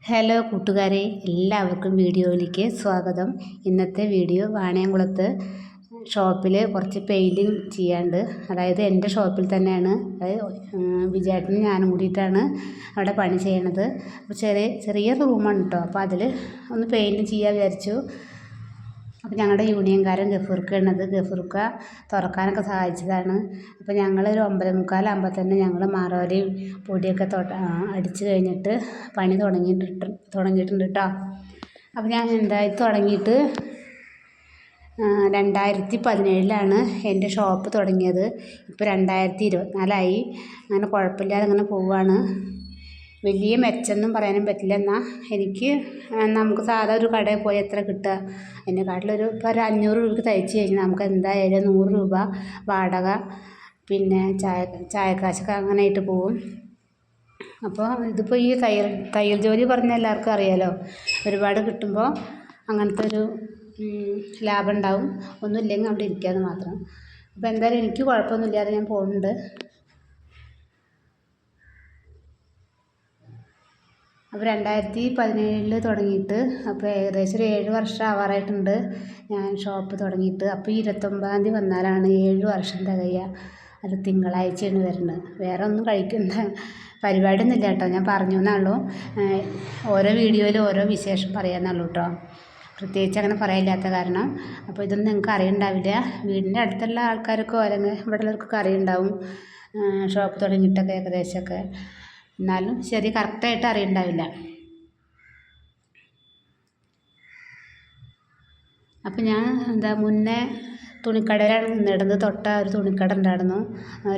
Hello കൂട്ടുകാരെ, എല്ലാവർക്കും വീഡിയോയിലേക്ക് സ്വാഗതം. ഇന്നത്തെ വീഡിയോ വാണിയംകുളത്ത് ഷോപ്പിൽ കുറച്ച് പെയിൻറ്റിങ് ചെയ്യാണ്ട്, അതായത് എൻ്റെ ഷോപ്പിൽ തന്നെയാണ്. വിജയേട്ടനും ഞാനും കൂടിയിട്ടാണ് അവിടെ പണി ചെയ്യണത്. അപ്പോൾ ചെറിയ റൂമാണ് കേട്ടോ. അപ്പോൾ അതിൽ ഒന്ന് പെയിൻറ്റ് ചെയ്യാൻ വിചാരിച്ചു. അപ്പോൾ ഞങ്ങളുടെ യൂണിയൻകാരൻ ഗഫൂർക്കാണത്. ഗഫൂർക്ക തുറക്കാനൊക്കെ സഹായിച്ചതാണ്. അപ്പോൾ ഞങ്ങളൊരു 9:45 തന്നെ ഞങ്ങൾ മാറോലയും പൊടിയൊക്കെ അടിച്ച് കഴിഞ്ഞിട്ട് പണി തുടങ്ങിയിട്ടുണ്ട് കേട്ടോ. അപ്പോൾ ഞാൻ എന്തായാലും തുടങ്ങിയിട്ട് 2017 എൻ്റെ ഷോപ്പ് തുടങ്ങിയത്. ഇപ്പോൾ 2024 അങ്ങനെ കുഴപ്പമില്ലാതെ അങ്ങനെ പോവുകയാണ്. വലിയ മെച്ചമൊന്നും പറയാനും പറ്റില്ല. എന്നാൽ എനിക്ക് നമുക്ക് സാധാ ഒരു കടയിൽ പോയി എത്ര കിട്ടുക, അതിനെക്കാട്ടിലൊരു ഇപ്പോൾ ഒരു 500 രൂപയ്ക്ക് തയ്ച്ച് കഴിഞ്ഞാൽ നമുക്ക് എന്തായാലും 100 രൂപ വാടക, പിന്നെ ചായക്കാശൊക്കെ അങ്ങനെ ആയിട്ട് പോവും. അപ്പോൾ ഇതിപ്പോൾ ഈ തയ്യൽ ജോലി പറഞ്ഞാൽ എല്ലാവർക്കും അറിയാലോ, ഒരുപാട് കിട്ടുമ്പോൾ അങ്ങനത്തെ ഒരു ലാഭം ഉണ്ടാവും. ഒന്നുമില്ലെങ്കിൽ അവിടെ ഇരിക്കാമെന്ന് മാത്രം. അപ്പോൾ എന്തായാലും എനിക്ക് കുഴപ്പമൊന്നുമില്ലാതെ ഞാൻ പോകുന്നുണ്ട്. അപ്പോൾ 2017 തുടങ്ങിയിട്ട് അപ്പോൾ ഏകദേശം ഒരു 7 വർഷം ആവാറായിട്ടുണ്ട് ഞാൻ ഷോപ്പ് തുടങ്ങിയിട്ട്. അപ്പോൾ 29-ാം തീയതി വന്നാലാണ് 7 വർഷം തികയുക. അത് തിങ്കളാഴ്ചയാണ് വരുന്നത്. വേറെ ഒന്നും കഴിക്കുന്ന പരിപാടിയൊന്നും ഇല്ല കേട്ടോ, ഞാൻ പറഞ്ഞു എന്നുള്ളൂ. ഓരോ വീഡിയോയിൽ ഓരോ വിശേഷം പറയാമെന്നുള്ളൂ കേട്ടോ, പ്രത്യേകിച്ച് അങ്ങനെ പറയാനില്ലാത്ത കാരണം. അപ്പോൾ ഇതൊന്നും നിങ്ങൾക്ക് അറിയുണ്ടാവില്ല. വീടിൻ്റെ അടുത്തുള്ള ആൾക്കാരൊക്കെ അല്ലെങ്കിൽ ഇവിടെ ഉള്ളവർക്കൊക്കെ അറിയുണ്ടാവും ഷോപ്പ് തുടങ്ങിയിട്ടൊക്കെ ഏകദേശമൊക്കെ. എന്നാലും ശരി കറക്റ്റായിട്ട് അറിയണ്ടാവില്ല. അപ്പം ഞാൻ മുന്നേ തുണിക്കടയിലാണ് നിന്നിടുന്നത്. തൊട്ട ഒരു തുണിക്കട ഉണ്ടായിരുന്നു,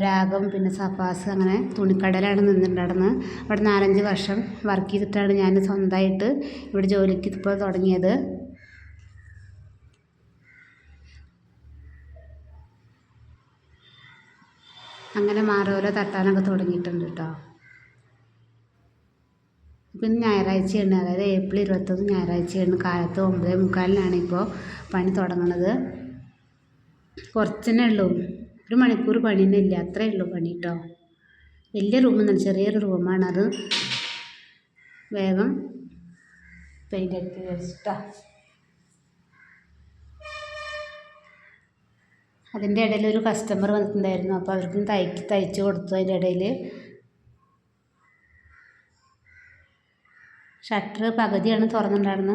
രാഗം പിന്നെ സഫാസ്, അങ്ങനെ തുണിക്കടയിലാണ് നിന്നിട്ടുണ്ടായിരുന്നത്. അവിടെ 4-5 വർഷം വർക്ക് ചെയ്തിട്ടാണ് ഞാൻ സ്വന്തമായിട്ട് ഇവിടെ ജോലിക്ക് ഇപ്പോൾ തുടങ്ങിയത്. അങ്ങനെ മാറോല തട്ടാനൊക്കെ തുടങ്ങിയിട്ടുണ്ട് കേട്ടോ. പിന്നെ ഞായറാഴ്ചയാണ്, അതായത് ഏപ്രിൽ 21 ഞായറാഴ്ചയാണ്, കാലത്ത് 9:45 ഇപ്പോൾ പണി തുടങ്ങുന്നത്. കുറച്ചെന്നെ ഉള്ളൂ, 1 മണിക്കൂർ പണി തന്നെ ഇല്ല, അത്രയേ ഉള്ളൂ പണി കേട്ടോ. വലിയ റൂമൊന്നും, ചെറിയൊരു റൂമാണത്. വേഗം പെയിൻ്റ് അടിച്ച് വെച്ചിട്ടാ. അതിൻ്റെ ഇടയിൽ ഒരു കസ്റ്റമർ വന്നിട്ടുണ്ടായിരുന്നു. അപ്പോൾ അവർക്കും തയ്ച്ച് കൊടുത്തു. അതിൻ്റെ ഇടയിൽ ഷട്ടർ പകുതിയാണ് തുറന്നിട്ടുണ്ടായിരുന്നു.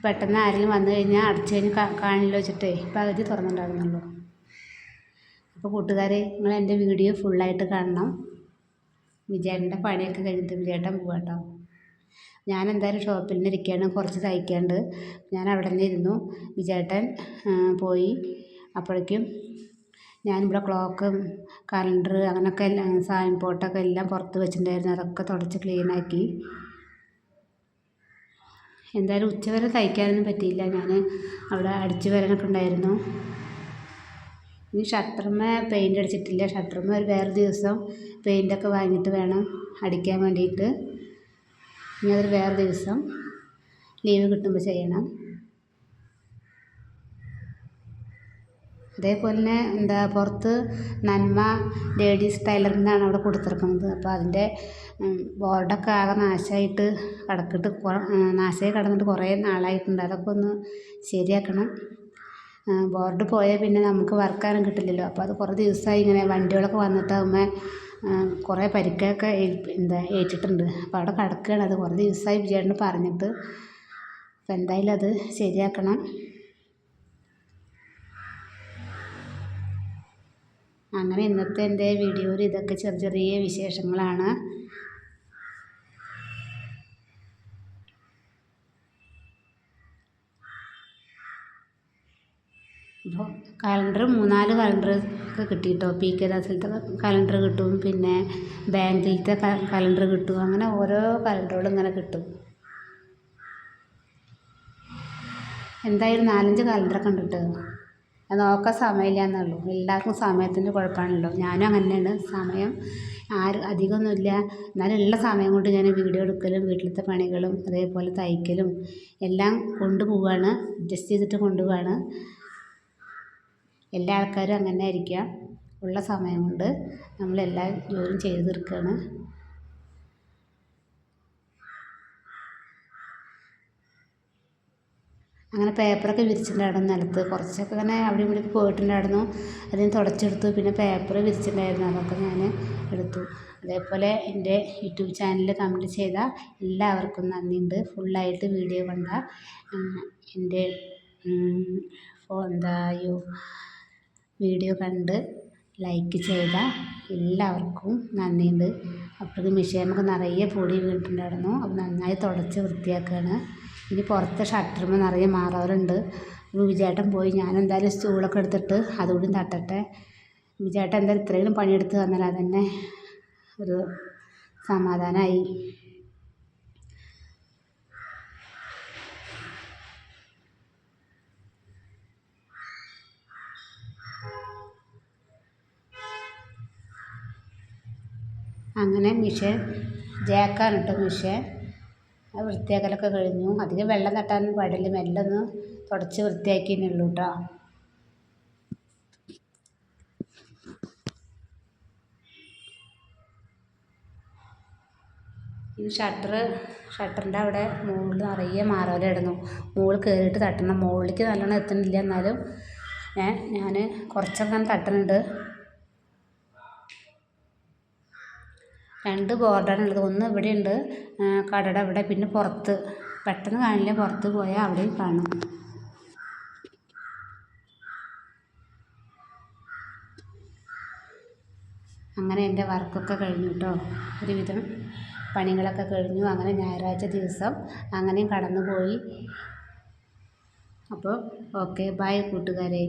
പെട്ടെന്ന് ആരെങ്കിലും വന്നു കഴിഞ്ഞാൽ അടച്ചു കഴിഞ്ഞ് കാണില്ല വെച്ചിട്ടേ പകുതി തുറന്നിട്ടുണ്ടായിരുന്നുള്ളൂ. അപ്പോൾ കൂട്ടുകാരെ, നിങ്ങൾ എൻ്റെ വീഡിയോ ഫുള്ളായിട്ട് കാണണം. വിജയേട്ടൻ്റെ പണിയൊക്കെ കഴിഞ്ഞിട്ട് വിജയേട്ടൻ പോകാട്ടോ. ഞാൻ എന്തായാലും ഷോപ്പിൽ നിന്ന് ഇരിക്കുകയാണ്, കുറച്ച് തയ്ക്കാണ്ട്. ഞാൻ അവിടെ തന്നെ ഇരുന്നു. വിജയേട്ടൻ പോയി. അപ്പോഴേക്കും ഞാനിവിടെ ക്ലോക്കും കലണ്ടർ അങ്ങനെയൊക്കെ സായിൻ പോട്ടൊക്കെ എല്ലാം പുറത്ത് വെച്ചിട്ടുണ്ടായിരുന്നു. അതൊക്കെ തുടച്ച് ക്ലീനാക്കി. എന്തായാലും ഉച്ചവരെ തയ്ക്കാനൊന്നും പറ്റിയില്ല, ഞാൻ അവിടെ അടിച്ചു വരാനൊക്കെ ഉണ്ടായിരുന്നു. ഇനി ഷട്ടറുമേ പെയിൻ്റ് അടിച്ചിട്ടില്ല. ഷട്ടറുമേ വേറെ ദിവസം പെയിൻ്റൊക്കെ വാങ്ങിയിട്ട് വേണം അടിക്കാൻ വേണ്ടിയിട്ട്. ഇനി അതൊരു വേറെ ദിവസം ലീവ് കിട്ടുമ്പോൾ ചെയ്യണം. അതേപോലെ തന്നെ പുറത്ത് നന്മ ലേഡീസ് ടൈലറിംഗ് എന്നാണ് അവിടെ കൊടുത്തിരിക്കുന്നത്. അപ്പോൾ അതിൻ്റെ ബോർഡൊക്കെ ആകെ നാശമായിട്ട് നാശമായി കിടന്നിട്ട് കുറേ നാളായിട്ടുണ്ട്. അതൊക്കെ ഒന്ന് ശരിയാക്കണം. ബോർഡ് പോയാൽ പിന്നെ നമുക്ക് വർക്കാനും കിട്ടില്ലല്ലോ. അപ്പോൾ അത് കുറേ ദിവസമായി ഇങ്ങനെ വണ്ടികളൊക്കെ വന്നിട്ടാകുമ്പോൾ കുറേ പരിക്കൊക്കെ ഏറ്റിട്ടുണ്ട്. അപ്പോൾ അവിടെ കിടക്കുകയാണ്. അത് കുറേ ദിവസമായി വിജയേട്ടന് പറഞ്ഞിട്ട്. അപ്പോൾ എന്തായാലും അത് ശരിയാക്കണം. അങ്ങനെ ഇന്നത്തെ എൻ്റെ വീഡിയോയിൽ ഇതൊക്കെ ചെറിയ വിശേഷങ്ങളാണ്. അപ്പോൾ കലണ്ടർ 3-4 കലണ്ടർ ഒക്കെ കിട്ടിയിട്ടോ. PK ദാസിലത്തെ കലണ്ടർ കിട്ടും, പിന്നെ ബാങ്കിലത്തെ കലണ്ടർ കിട്ടും. അങ്ങനെ ഓരോ കലണ്ടറുകളും ഇങ്ങനെ കിട്ടും. എന്തായാലും 4-5 കലണ്ടറൊക്കെ ഉണ്ട് കേട്ടോ. അത് നോക്കാൻ സമയമില്ല എന്നുള്ളൂ. എല്ലാവർക്കും സമയത്തിൻ്റെ കുഴപ്പമാണല്ലോ. ഞാനും അങ്ങനെ തന്നെയാണ്. സമയം അധികമൊന്നുമില്ല. എന്നാലും ഉള്ള സമയം കൊണ്ട് ഞാൻ വീഡിയോ എടുക്കലും വീട്ടിലത്തെ പണികളും അതേപോലെ തയ്ക്കലും എല്ലാം കൊണ്ടുപോവുകയാണ്, അഡ്ജസ്റ്റ് ചെയ്തിട്ട് കൊണ്ടുപോവുകയാണ്. എല്ലാ ആൾക്കാരും അങ്ങനെ ആയിരിക്കുക. ഉള്ള സമയം കൊണ്ട് നമ്മളെല്ലാ ജോലിയും ചെയ്ത് തീർക്കുകയാണ്. അങ്ങനെ പേപ്പറൊക്കെ വിരിച്ചിട്ടുണ്ടായിരുന്നു നിലത്ത്. കുറച്ചൊക്കെ ഇങ്ങനെ അവിടെ ഇവിടെയൊക്കെ പോയിട്ടുണ്ടായിരുന്നു. അതിന് തുടച്ചെടുത്തു. പിന്നെ പേപ്പർ വിരിച്ചിട്ടുണ്ടായിരുന്നു, അതൊക്കെ ഞാൻ എടുത്തു. അതേപോലെ എൻ്റെ യൂട്യൂബ് ചാനൽ കമൻറ്റ് ചെയ്ത എല്ലാവർക്കും നന്ദിയുണ്ട്. ഫുള്ളായിട്ട് വീഡിയോ കണ്ട എൻ്റെ വീഡിയോ കണ്ട് ലൈക്ക് ചെയ്ത എല്ലാവർക്കും നന്ദിയുണ്ട്. അപ്പോഴേക്കും മിഷീനൊക്കെ നിറയെ പൊടി വീണിട്ടുണ്ടായിരുന്നു. അത് നന്നായി തുടച്ച് വൃത്തിയാക്കുകയാണ്. ഇനി പുറത്തെ ഷട്ടറുമ്പോൾ നിറയെ മാറാറുണ്ട്. അപ്പോൾ വിജയേട്ടൻ പോയി. ഞാനെന്തായാലും സ്റ്റൂളൊക്കെ എടുത്തിട്ട് അതുകൂടി തട്ടട്ടെ. വിജയേട്ടൻ എന്തായാലും ഇത്രയും പണിയെടുത്ത് തന്നാൽ അതന്നെ ഒരു സമാധാനമായി. അങ്ങനെ മിഷൻ ജാക്കാണ് കേട്ടോ മിഷൻ. അത് വൃത്തിയാക്കലൊക്കെ കഴിഞ്ഞു. അധികം വെള്ളം തട്ടാനൊന്നും പാടില്ല, മെല്ലെ ഒന്ന് തുടച്ച് വൃത്തിയാക്കിയേ ഉള്ളൂ കേട്ടോ. ഈ ഷട്ടറിൻ്റെ അവിടെ മുകളിൽ നിറയെ മാറാലായിരുന്നു. മുകളിൽ കയറിയിട്ട് തട്ടണം. മുകളിലേക്ക് നല്ലോണം എത്തുന്നില്ല, എന്നാലും ഞാൻ കുറച്ചൊക്കെ തട്ടുന്നുണ്ട്. 2 ബോർഡാണുള്ളത്. ഒന്ന് ഇവിടെയുണ്ട്, കടയുടെ അവിടെ, പിന്നെ പുറത്ത്. പെട്ടെന്ന് കാണില്ല, പുറത്ത് പോയാൽ അവിടെയും കാണും. അങ്ങനെ എൻ്റെ വർക്കൊക്കെ കഴിഞ്ഞു കേട്ടോ. ഒരുവിധം പണികളൊക്കെ കഴിഞ്ഞു. അങ്ങനെ ഞായറാഴ്ച ദിവസം അങ്ങനെയും കടന്നു പോയി. അപ്പോൾ ഓക്കെ, ബൈ കൂട്ടുകാരെ.